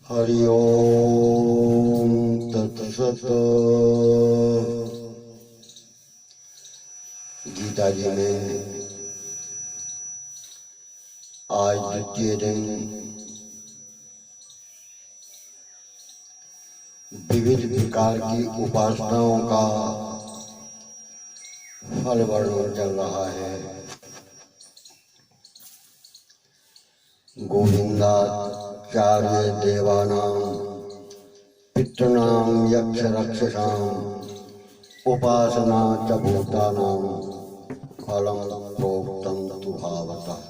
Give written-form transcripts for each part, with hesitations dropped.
हरि ओम तत्सत। गीता जी में आज द्वितीय दिन विविध प्रकार की उपासनाओं का फल वर्णन चल रहा है। गोविंदाचार्य देवानां पितॄणां यक्ष रक्षसां उपासना च भूतानां फलं प्रोक्तं तु भावतः।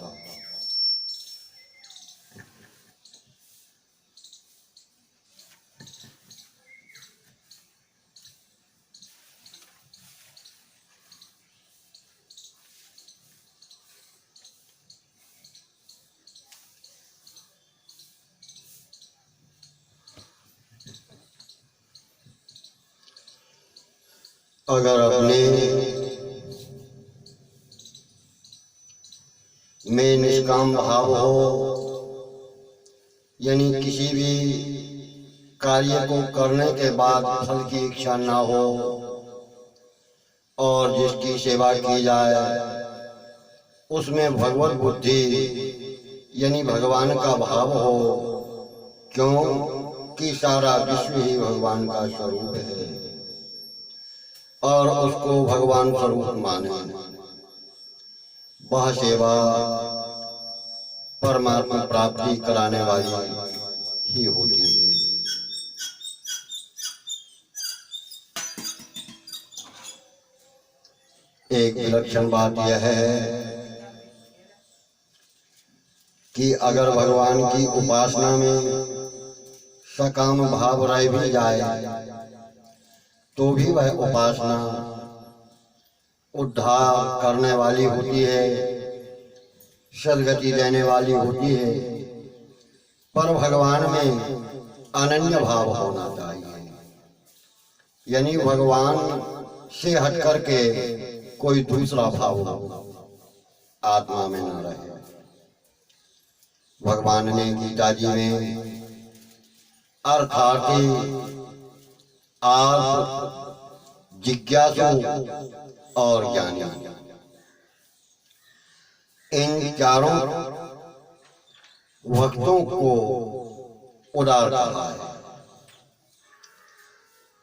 अगर अपने में निष्काम भाव हो, यानी किसी भी कार्य को करने के बाद फल की इच्छा ना हो, और जिसकी सेवा की जाए उसमें भगवत बुद्धि यानी भगवान का भाव हो, क्यों कि सारा विश्व ही भगवान का स्वरूप है और उसको भगवान स्वरूप माने, वह सेवा परमात्मा प्राप्ति कराने वाली ही होती है। एक विलक्षण बात यह है कि अगर भगवान की उपासना में सकाम भाव रह भी जाए तो भी वह उपासना उद्धार करने वाली होती है, सद्गति देने वाली होती है। पर भगवान में अनन्य भाव होना चाहिए, यानी भगवान से हट करके कोई दूसरा भाव आत्मा में न रहे। भगवान ने गीता जी में अर्थार्थी, आर्त, जिज्ञासु और ज्ञानी, इन चारों भक्तों को उदार कहा है।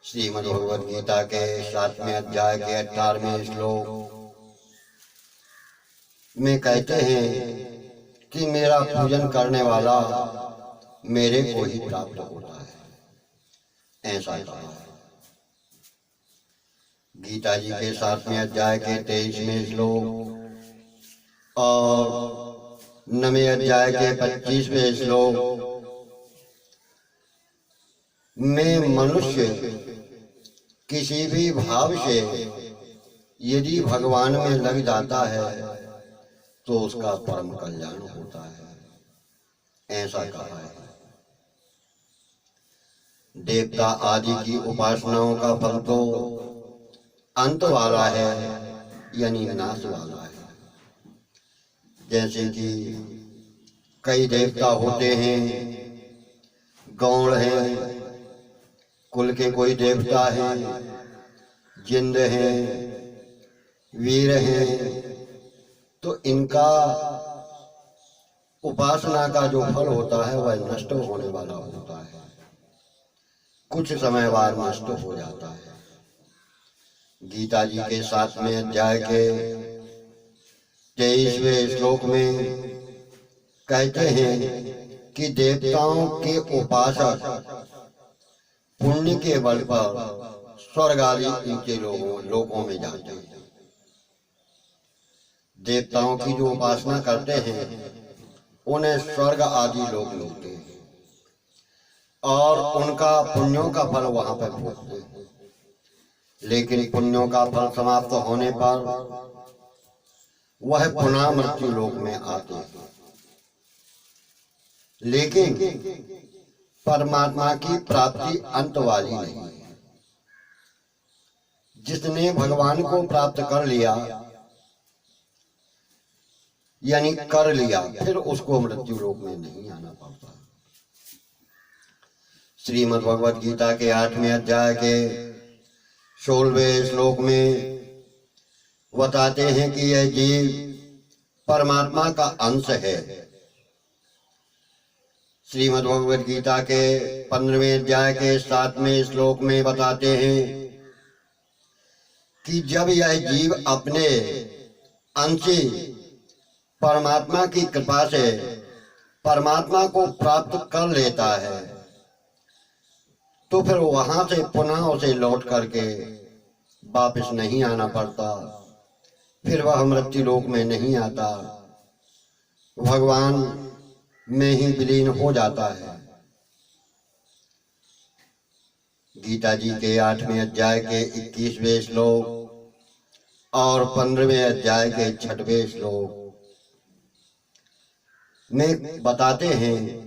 श्रीमद् भगवद गीता के 7वें अध्याय के 18वें श्लोक में कहते हैं कि मेरा पूजन करने वाला मेरे को ही प्राप्त होता है, ऐसा कहा है। गीता जी के 7वें अध्याय के 23वें श्लोक और 9वें अध्याय के 25वें श्लोक में मनुष्य किसी भी भाव से यदि भगवान में लग जाता है तो उसका परम कल्याण होता है, ऐसा कहा है। देवता आदि की उपासनाओं का फल तो अंत वाला है, यानी नाश वाला है। जैसे कि कई देवता होते हैं, गौड़ हैं, कुल के कोई देवता हैं, जिंद हैं, वीर हैं, तो इनका उपासना का जो फल होता है वह नष्ट होने वाला होता है, कुछ समय बाद नष्ट हो जाता है। गीता जी के 7वें अध्याय के 23वें श्लोक में कहते हैं कि देवताओं के उपासक पुण्य के बल पर स्वर्ग आदि ऊंचे लोगों में जाते हैं। देवताओं की जो उपासना करते हैं उन्हें स्वर्ग आदि लोग मिलते हैं और उनका पुण्यों का फल वहां पर भोगते हैं। लेकिन पुण्यों का फल समाप्त होने पर वह पुनः मृत्यु लोक में आते हैं। लेकिन परमात्मा की प्राप्ति अंत वाली नहीं है। जिसने भगवान को प्राप्त कर लिया यानी कर लिया, फिर उसको मृत्यु लोक में नहीं आना पड़ता। श्रीमद् भगवद गीता के 8वें अध्याय के 16वें श्लोक में बताते हैं कि यह जीव परमात्मा का अंश है। श्रीमद् भगवद गीता के 15वें अध्याय के 7वें श्लोक में बताते हैं कि जब यह जीव अपने अंशी परमात्मा की कृपा से परमात्मा को प्राप्त कर लेता है तो फिर वहां से पुनः उसे लौट करके वापस नहीं आना पड़ता, फिर वह मृत्यु लोक में नहीं आता, भगवान में ही विलीन हो जाता है। गीता जी के 8वें अध्याय के 21वें श्लोक और 15वें अध्याय के 6वें श्लोक में बताते हैं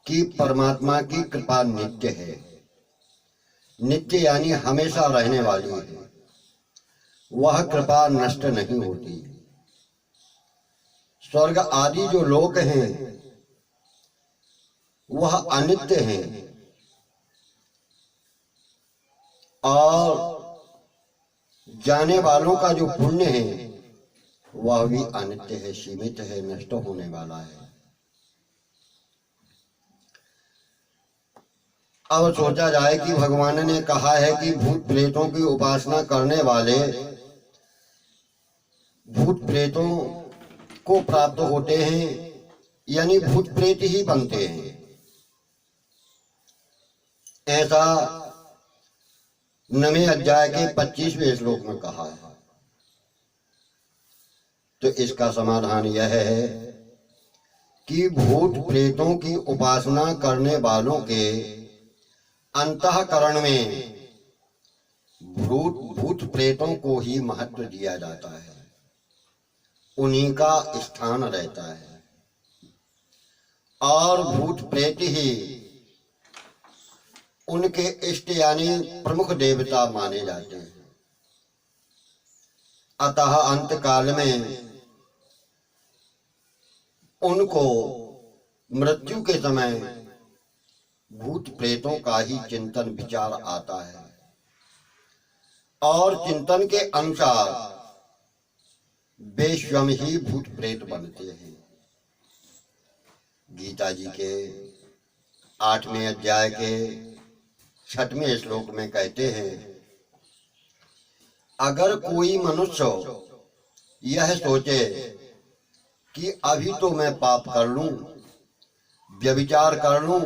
कि परमात्मा की कृपा नित्य है। नित्य यानी हमेशा रहने वाली है, वह कृपा नष्ट नहीं होती। स्वर्ग आदि जो लोक हैं वह अनित्य हैं और जाने वालों का जो पुण्य है वह भी अनित्य है, सीमित है, नष्ट होने वाला है। अब सोचा जाए कि भगवान ने कहा है कि भूत प्रेतों की उपासना करने वाले भूत प्रेतों को प्राप्त होते हैं, यानी भूत प्रेत ही बनते हैं, ऐसा 9वें अध्याय के 25वें श्लोक में कहा है। तो इसका समाधान यह है कि भूत प्रेतों की उपासना करने वालों के अंतःकरण में भूत प्रेतों को ही महत्व दिया जाता है, उन्हीं का स्थान रहता है और भूत प्रेत ही उनके इष्ट यानी प्रमुख देवता माने जाते हैं। अतः अंत काल में उनको मृत्यु के समय भूत प्रेतों का ही चिंतन विचार आता है और चिंतन के अनुसार वे स्वयं ही भूत प्रेत बनते हैं। गीता जी के 8वें अध्याय के 6वें श्लोक में कहते हैं, अगर कोई मनुष्य यह सोचे कि अभी तो मैं पाप कर लूं, व्यभिचार कर लूं,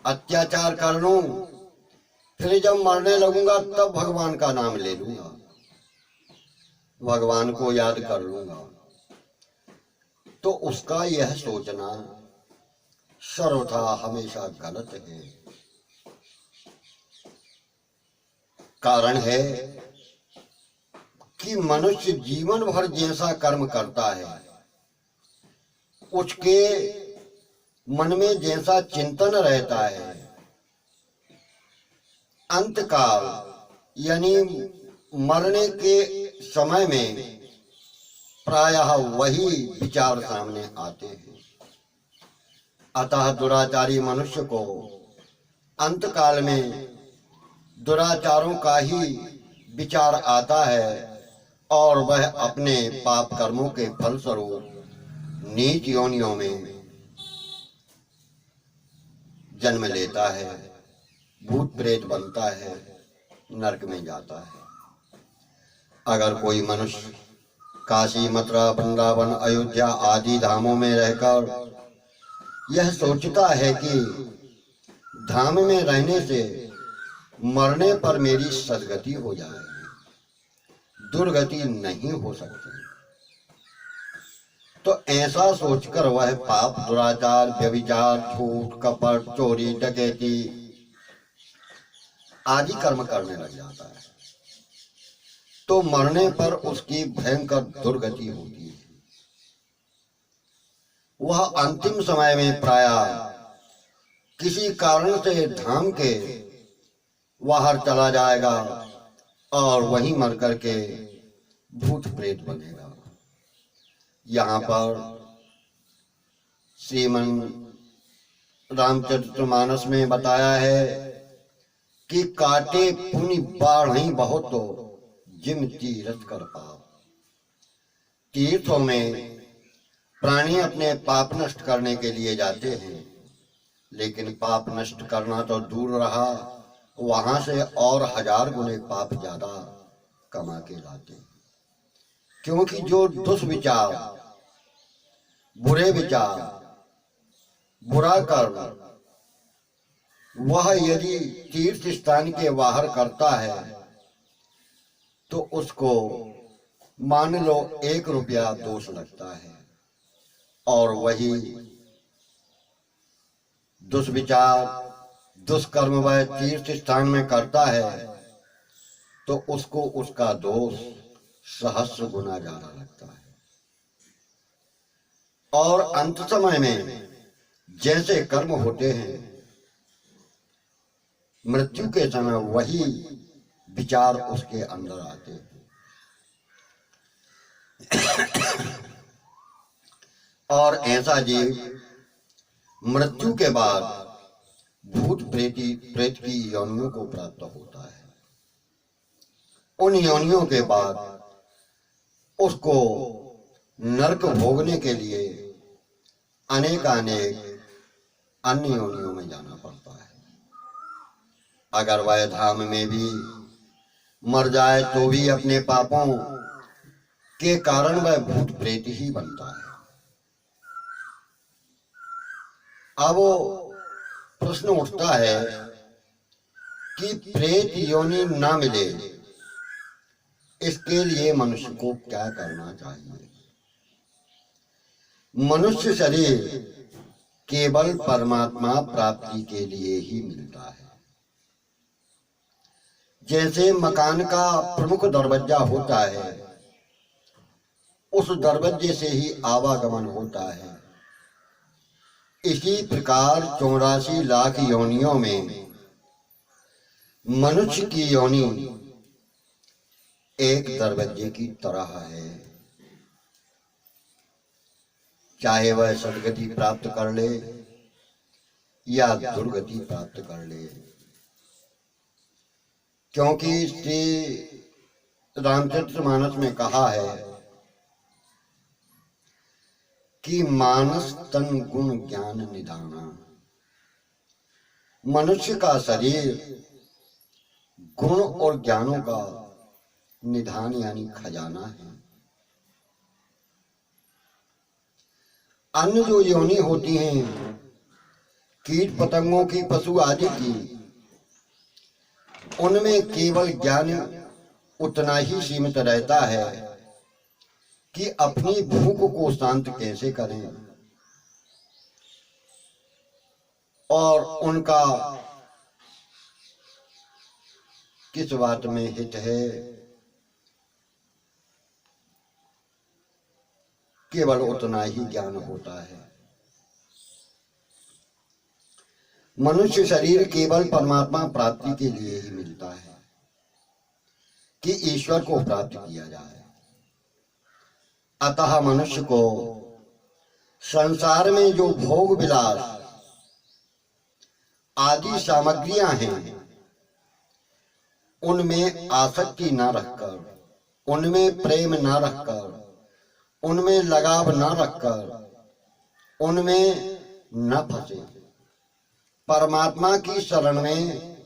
अत्याचार कर लूं, फिर जब मरने लगूंगा तब भगवान का नाम ले लूंगा, भगवान को याद कर लूंगा, तो उसका यह सोचना सर्वथा हमेशा गलत है। कारण है कि मनुष्य जीवन भर जैसा कर्म करता है उसके मन में जैसा चिंतन रहता है, अंतकाल यानी मरने के समय में प्रायः वही विचार सामने आते हैं। अतः दुराचारी मनुष्य को अंतकाल में दुराचारों का ही विचार आता है और वह अपने पाप कर्मों के फलस्वरूप नीच योनियों में जन्म लेता है, भूत प्रेत बनता है, नरक में जाता है। अगर कोई मनुष्य काशी, मथुरा, वृंदावन, अयोध्या आदि धामों में रहकर यह सोचता है कि धाम में रहने से मरने पर मेरी सदगति हो जाएगी, दुर्गति नहीं हो सकती, तो ऐसा सोचकर वह पाप, दुराचार, व्यभिचार, झूठ, कपट, चोरी, डकैती आदि कर्म करने लग जाता है, तो मरने पर उसकी भयंकर दुर्गति होती है। वह अंतिम समय में प्रायः किसी कारण से धाम के बाहर चला जाएगा और वहीं मर करके भूत प्रेत बनेगा। यहाँ पर श्रीमन रामचरितमानस में बताया है कि काटे पुनि बाढ़ई बहुत तो जिम तीरथ कर पाप। तीर्थों में प्राणी अपने पाप नष्ट करने के लिए जाते हैं, लेकिन पाप नष्ट करना तो दूर रहा, वहां से और 1000 गुने पाप ज्यादा कमा के लाते। क्योंकि जो दुष्विचार, बुरे विचार, बुरा कर्म वह यदि तीर्थ स्थान के बाहर करता है तो उसको मान लो 1 रुपया दोष लगता है, और वही दुष्विचार दुष्कर्म वह तीर्थ स्थान में करता है तो उसको उसका दोष सहस्र गुना ज्यादा लगता है। और अंत समय में जैसे कर्म होते हैं, मृत्यु के समय वही विचार उसके अंदर आते हैं। और ऐसा जीव मृत्यु के बाद भूत प्रेत की योनियों को प्राप्त होता है। उन योनियों के बाद उसको नरक भोगने के लिए अनेक अन्य योनियों में जाना पड़ता है। अगर वह धाम में भी मर जाए तो भी अपने पापों के कारण वह भूत प्रेत ही बनता है। अब प्रश्न उठता है कि प्रेत योनि ना मिले, इसके लिए मनुष्य को क्या करना चाहिए? मनुष्य शरीर केवल परमात्मा प्राप्ति के लिए ही मिलता है। जैसे मकान का प्रमुख दरवाजा होता है, उस दरवाजे से ही आवागमन होता है। इसी प्रकार 84 लाख योनियों में मनुष्य की योनि एक दरवाजे की तरह है। चाहे वह सदगति प्राप्त कर ले या दुर्गति प्राप्त कर ले, क्योंकि श्री रामचरितमानस में कहा है कि मानस तन गुण ज्ञान निधाना। मनुष्य का शरीर गुण और ज्ञानों का निधान यानी खजाना है। अन्य जो योनि होती हैं, कीट पतंगों की, पशु आदि की, उनमें केवल ज्ञान उतना ही सीमित रहता है कि अपनी भूख को शांत कैसे करें और उनका किस बात में हित है, केवल उतना ही ज्ञान होता है। मनुष्य शरीर केवल परमात्मा प्राप्ति के लिए ही मिलता है कि ईश्वर को प्राप्त किया जाए। अतः मनुष्य को संसार में जो भोग विलास आदि सामग्रियां हैं, उनमें आसक्ति न रखकर, उनमें प्रेम न रखकर, उनमें लगाव न रखकर, उनमें न फंसे, परमात्मा की शरण में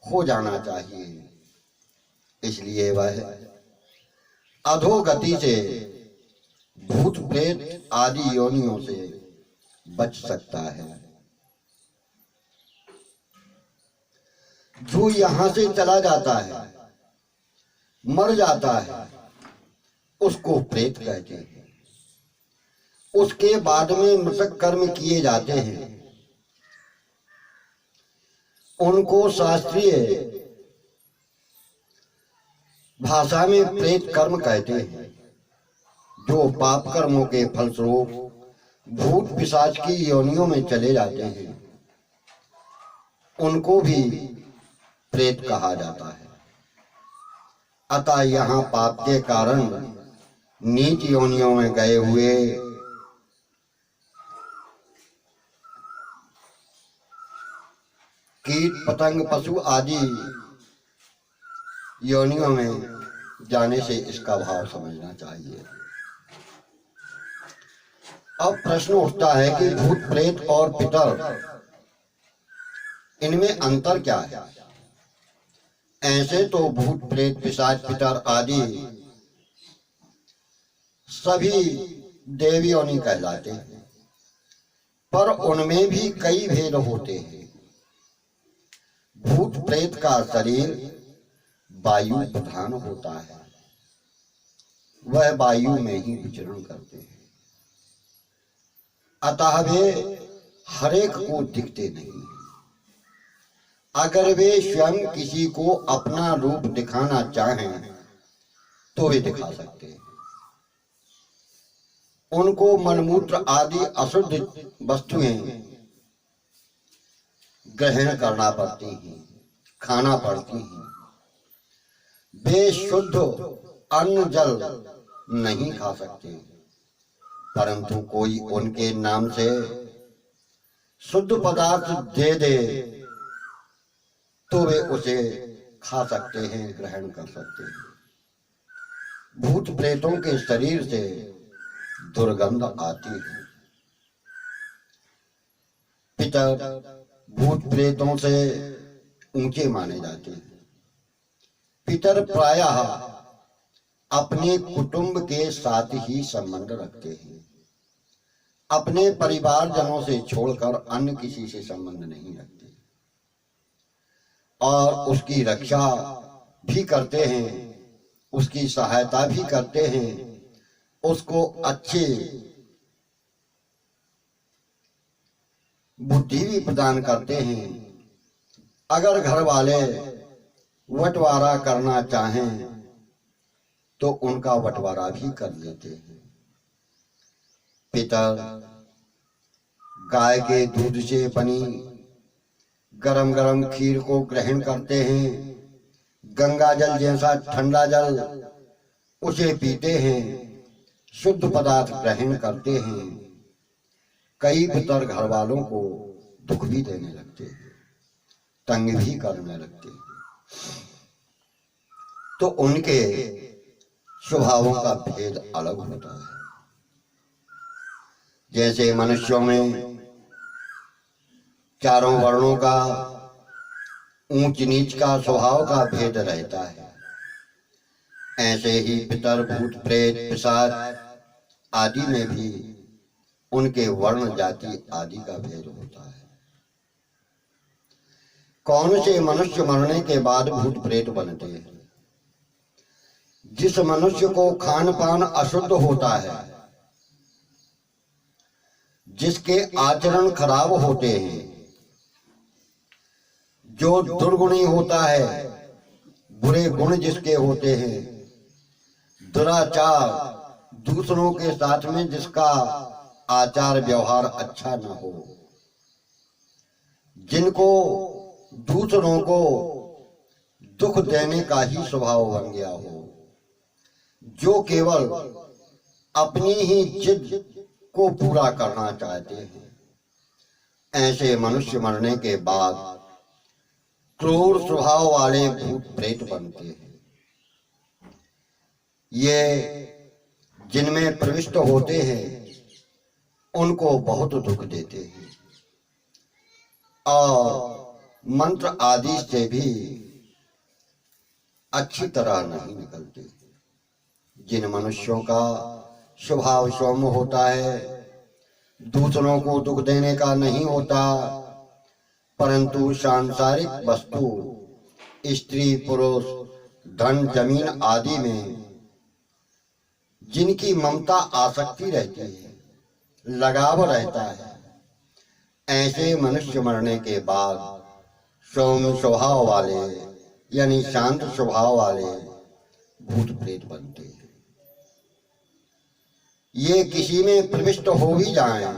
हो जाना चाहिए। इसलिए वह अधोगति से, भूत प्रेत आदि योनियों से बच सकता है। जो यहां से चला जाता है, मर जाता है, उसको प्रेत कहते हैं। उसके बाद में मृतक कर्म किए जाते हैं, उनको शास्त्रीय भाषा में प्रेत कर्म कहते हैं। जो पाप कर्मों के फलस्वरूप भूत पिशाच की योनियों में चले जाते हैं, उनको भी प्रेत कहा जाता है। अतः यहाँ पाप के कारण नीच योनियों में गए हुए कीट पतंग पशु आदि योनियों में जाने से इसका भाव समझना चाहिए। अब प्रश्न उठता है कि भूत प्रेत और पितर, इनमें अंतर क्या है? ऐसे तो भूत प्रेत पिशाच पितर आदि सभी देवी योनि कहलाते हैं, पर उनमें भी कई भेद होते हैं। भूत प्रेत का शरीर वायु प्रधान होता है, वह वायु में ही विचरण करते हैं, अतः वे हरेक को दिखते नहीं। अगर वे स्वयं किसी को अपना रूप दिखाना चाहें तो वे दिखा सकते हैं। उनको मलमूत्र आदि अशुद्ध वस्तुएं ग्रहण करना पड़ती हैं, खाना पड़ती हैं। वे शुद्ध अन्न जल नहीं खा सकते, परंतु कोई उनके नाम से शुद्ध पदार्थ दे दे तो वे उसे खा सकते हैं, ग्रहण कर सकते हैं। भूत प्रेतों के शरीर से दुर्गंध आती है। पितर भूत प्रेतों से ऊंचे माने जाते हैं। पितर प्रायः अपने कुटुंब के साथ ही संबंध रखते हैं, अपने परिवारजनों से छोड़कर अन्य किसी से संबंध नहीं रखते, और उसकी रक्षा भी करते हैं, उसकी सहायता भी करते हैं, उसको अच्छी बुद्धि भी प्रदान करते हैं। अगर घर वाले बंटवारा करना चाहें तो उनका बंटवारा भी कर लेते हैं। पितर गाय के दूध से बनी गरम गरम खीर को ग्रहण करते हैं, गंगा जल जैसा ठंडा जल उसे पीते हैं, शुद्ध पदार्थ ग्रहण करते हैं। कई पितर घर वालों को दुख भी देने लगते हैं, तंग भी करने लगते हैं, तो उनके स्वभावों का भेद अलग होता है। जैसे मनुष्यों में चारों वर्णों का ऊंच नीच का स्वभाव का भेद रहता है, ऐसे ही पितर भूत प्रेत पिशाच आदि में भी उनके वर्ण जाति आदि का भेद होता है। कौन से मनुष्य मरने के बाद भूत प्रेत बनते हैं? जिस मनुष्य को खान पान अशुद्ध होता है, जिसके आचरण खराब होते हैं, जो दुर्गुणी होता है, बुरे गुण जिसके होते हैं, दुराचार, दूसरों के साथ में जिसका आचार व्यवहार अच्छा न हो, जिनको दूसरों को दुख देने का ही स्वभाव बन गया हो, जो केवल अपनी ही जिद को पूरा करना चाहते हैं, ऐसे मनुष्य मरने के बाद क्रूर स्वभाव वाले भूत प्रेत बनते हैं। ये जिनमें प्रविष्ट होते हैं उनको बहुत दुख देते हैं, और मंत्र आदि से भी अच्छी तरह नहीं निकलते। जिन मनुष्यों का स्वभाव सौम्य होता है, दूसरों को दुख देने का नहीं होता, परंतु सांसारिक वस्तु, स्त्री पुरुष, धन जमीन आदि में जिनकी ममता आसक्ति रहती है, लगाव रहता है, ऐसे मनुष्य मरने के बाद सौम्य स्वभाव वाले यानी शांत स्वभाव वाले भूत प्रेत बनते हैं। ये किसी में प्रविष्ट हो भी जाएं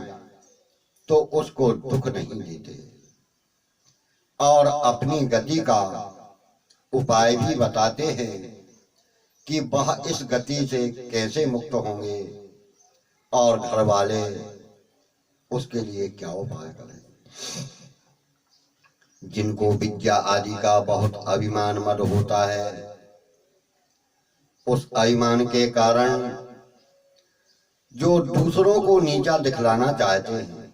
तो उसको दुख नहीं देते, और अपनी गति का उपाय भी बताते हैं कि वह इस गति से कैसे मुक्त होंगे और घर वाले उसके लिए क्या उपाय करें। जिनको विद्या आदि का बहुत अभिमान मद होता है, उस अभिमान के कारण जो दूसरों को नीचा दिखलाना चाहते हैं,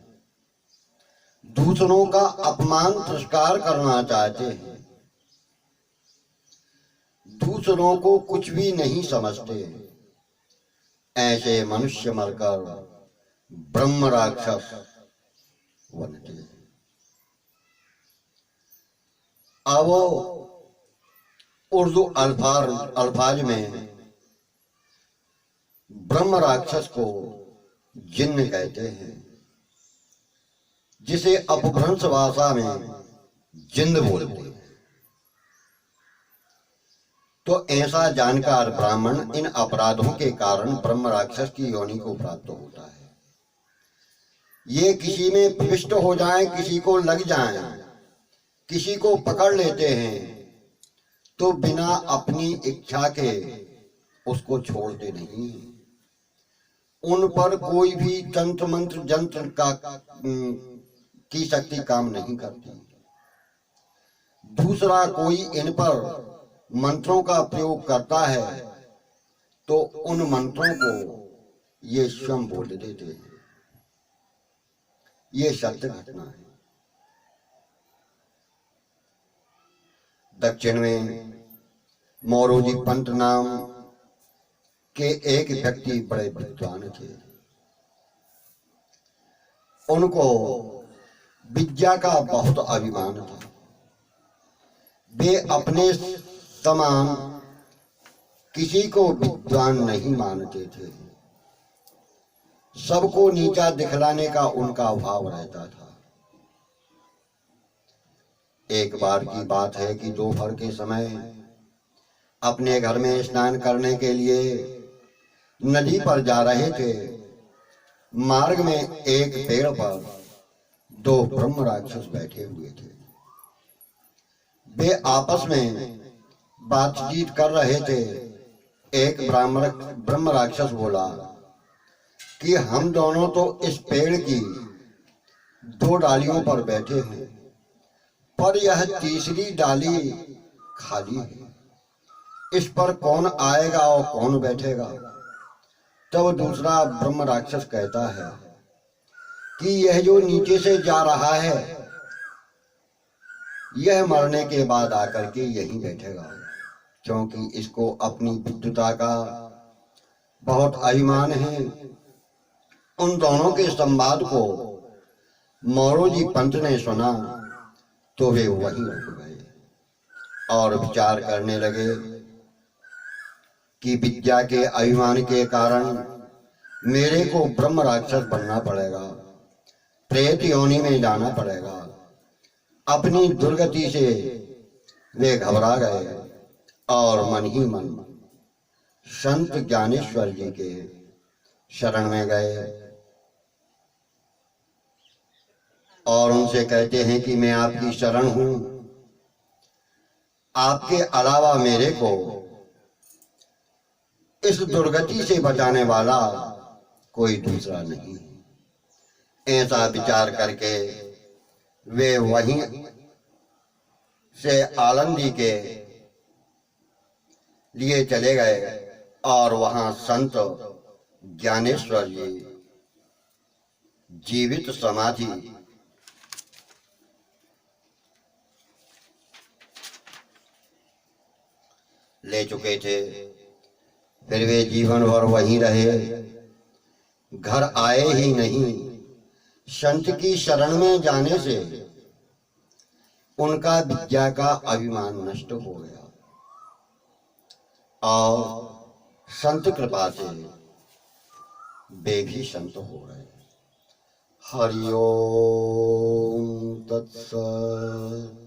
दूसरों का अपमान तिरस्कार करना चाहते हैं, दूसरों को कुछ भी नहीं समझते, ऐसे मनुष्य मरकर ब्रह्म राक्षस बनते हैं। अब उर्दू अल्फाज में ब्रह्म राक्षस को जिन्न कहते हैं, जिसे अपभ्रंश भाषा में जिंद बोलते हैं। तो ऐसा जानकार ब्राह्मण इन अपराधों के कारण ब्रह्म राक्षस की योनि को प्राप्त होता है। ये किसी में प्रविष्ट हो जाएं, किसी को लग जाएं, किसी को पकड़ लेते हैं, तो बिना अपनी इच्छा के उसको छोड़ते नहीं। उन पर कोई भी तंत्र मंत्र जंत्र की शक्ति काम नहीं करती। दूसरा कोई इन पर मंत्रों का प्रयोग करता है तो उन मंत्रों को ये स्वयं बोल देते हैं। ये सत्य घटना है। दक्षिण में मोरोजी पंत नाम के एक व्यक्ति बड़े विद्वान थे। उनको विद्या का बहुत अभिमान था। वे अपने समान किसी को विद्वान नहीं मानते थे। सबको नीचा दिखलाने का उनका भाव रहता था। एक बार की बात है कि दोपहर के समय अपने घर में स्नान करने के लिए नदी पर जा रहे थे। मार्ग में एक पेड़ पर दो ब्रह्म राक्षस बैठे हुए थे। वे आपस में बातचीत कर रहे थे। एक ब्रह्म राक्षस बोला कि हम दोनों तो इस पेड़ की दो डालियों पर बैठे हैं, पर यह तीसरी डाली खाली है। इस पर कौन आएगा और कौन बैठेगा? तब दूसरा ब्रह्म राक्षस कहता है कि यह जो नीचे से जा रहा है, यह मरने के बाद आकर के यहीं बैठेगा, क्योंकि इसको अपनी विद्वता का बहुत अभिमान है। उन दोनों के संवाद को मोरोजी पंत ने सुना तो वे वहीं रुक गए और विचार करने लगे कि विद्या के अभिमान के कारण मेरे को ब्रह्म राक्षस बनना पड़ेगा, प्रेत योनि में जाना पड़ेगा। अपनी दुर्गति से वे घबरा गए और मन ही मन संत ज्ञानेश्वर जी के शरण में गए और उनसे कहते हैं कि मैं आपकी शरण हूं, आपके अलावा मेरे को इस दुर्गति से बचाने वाला कोई दूसरा नहीं। ऐसा विचार करके वे वहीं से आलंदी के लिए चले गए और वहां संत ज्ञानेश्वर जी जीवित समाधि ले चुके थे। फिर वे जीवन भर वहीं रहे, घर आए ही नहीं। संत की शरण में जाने से उनका विद्या का अभिमान नष्ट हो गया और संत कृपा से वे भी संत हो गए। हरि ओम तत्सत।